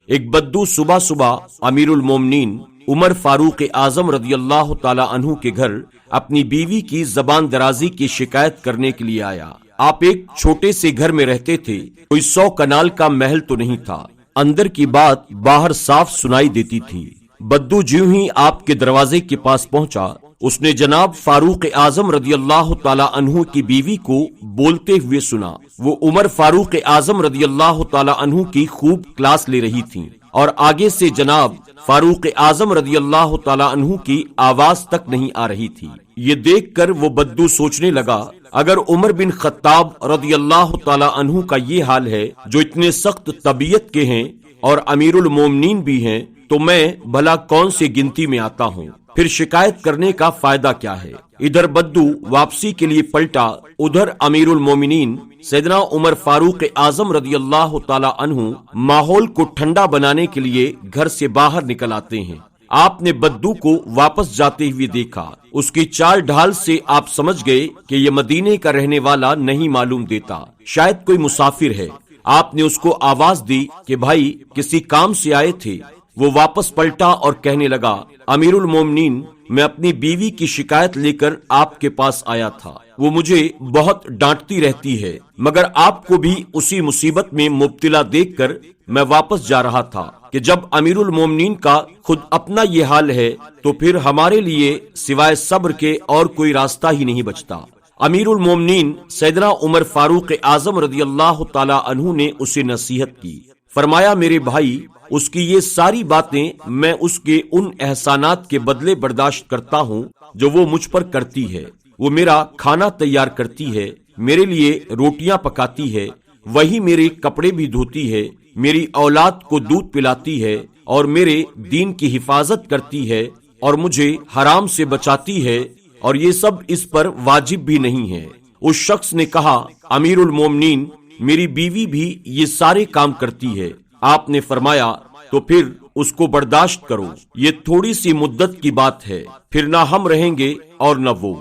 ایک بدو صبح صبح امیرُ المومنین عمر فاروق اعظم رضی اللہ تعالی عنہ کے گھر اپنی بیوی کی زبان درازی کی شکایت کرنے کے لیے آیا۔ آپ ایک چھوٹے سے گھر میں رہتے تھے، کوئی 100 کنال کا محل تو نہیں تھا، اندر کی بات باہر صاف سنائی دیتی تھی۔ بدو جیوں ہی آپ کے دروازے کے پاس پہنچا، اس نے جناب فاروق اعظم رضی اللہ تعالی عنہ کی بیوی کو بولتے ہوئے سنا۔ وہ عمر فاروق اعظم رضی اللہ تعالی عنہ کی خوب کلاس لے رہی تھیں اور آگے سے جناب فاروق اعظم رضی اللہ تعالی عنہ کی آواز تک نہیں آ رہی تھی۔ یہ دیکھ کر وہ بدو سوچنے لگا، اگر عمر بن خطاب رضی اللہ تعالی عنہ کا یہ حال ہے جو اتنے سخت طبیعت کے ہیں اور امیر المومنین بھی ہیں، تو میں بھلا کون سے گنتی میں آتا ہوں؟ پھر شکایت کرنے کا فائدہ کیا ہے؟ ادھر بدو واپسی کے لیے پلٹا، ادھر امیر المومنین سیدنا عمر فاروق اعظم رضی اللہ تعالی عنہ ماحول کو ٹھنڈا بنانے کے لیے گھر سے باہر نکل آتے ہیں۔ آپ نے بدو کو واپس جاتے ہوئے دیکھا، اس کی چال ڈھال سے آپ سمجھ گئے کہ یہ مدینے کا رہنے والا نہیں معلوم دیتا، شاید کوئی مسافر ہے۔ آپ نے اس کو آواز دی کہ بھائی کسی کام سے آئے تھے؟ وہ واپس پلٹا اور کہنے لگا، امیر المومنین، میں اپنی بیوی کی شکایت لے کر آپ کے پاس آیا تھا، وہ مجھے بہت ڈانٹتی رہتی ہے، مگر آپ کو بھی اسی مصیبت میں مبتلا دیکھ کر میں واپس جا رہا تھا کہ جب امیر المومنین کا خود اپنا یہ حال ہے تو پھر ہمارے لیے سوائے صبر کے اور کوئی راستہ ہی نہیں بچتا۔ امیر المومنین سیدنا عمر فاروق اعظم رضی اللہ تعالی عنہ نے اسے نصیحت کی، فرمایا میرے بھائی، اس کی یہ ساری باتیں میں اس کے ان احسانات کے بدلے برداشت کرتا ہوں جو وہ مجھ پر کرتی ہے۔ وہ میرا کھانا تیار کرتی ہے، میرے لیے روٹیاں پکاتی ہے، وہی میرے کپڑے بھی دھوتی ہے، میری اولاد کو دودھ پلاتی ہے اور میرے دین کی حفاظت کرتی ہے اور مجھے حرام سے بچاتی ہے، اور یہ سب اس پر واجب بھی نہیں ہے۔ اس شخص نے کہا، امیر المومنین، میری بیوی بھی یہ سارے کام کرتی ہے۔ آپ نے فرمایا، تو پھر اس کو برداشت کرو، یہ تھوڑی سی مدت کی بات ہے، پھر نہ ہم رہیں گے اور نہ وہ۔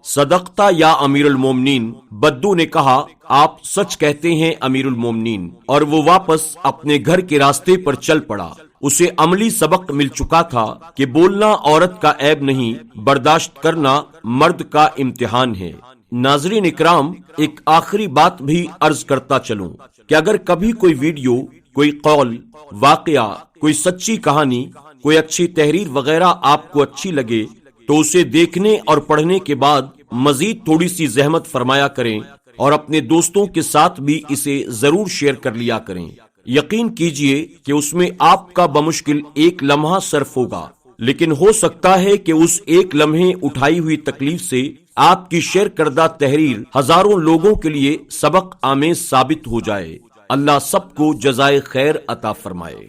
صدقتا یا امیر المومنین، بدو نے کہا، آپ سچ کہتے ہیں امیر المومنین، اور وہ واپس اپنے گھر کے راستے پر چل پڑا۔ اسے عملی سبق مل چکا تھا کہ بولنا عورت کا عیب نہیں، برداشت کرنا مرد کا امتحان ہے۔ ناظرین اکرام، ایک آخری بات بھی عرض کرتا چلوں کہ اگر کبھی کوئی ویڈیو، کوئی قول، واقعہ، کوئی سچی کہانی، کوئی اچھی تحریر وغیرہ آپ کو اچھی لگے تو اسے دیکھنے اور پڑھنے کے بعد مزید تھوڑی سی زحمت فرمایا کریں اور اپنے دوستوں کے ساتھ بھی اسے ضرور شیئر کر لیا کریں۔ یقین کیجئے کہ اس میں آپ کا بمشکل ایک لمحہ صرف ہوگا، لیکن ہو سکتا ہے کہ اس ایک لمحے اٹھائی ہوئی تکلیف سے آپ کی شیئر کردہ تحریر ہزاروں لوگوں کے لیے سبق آمیز ثابت ہو جائے۔ اللہ سب کو جزائے خیر عطا فرمائے۔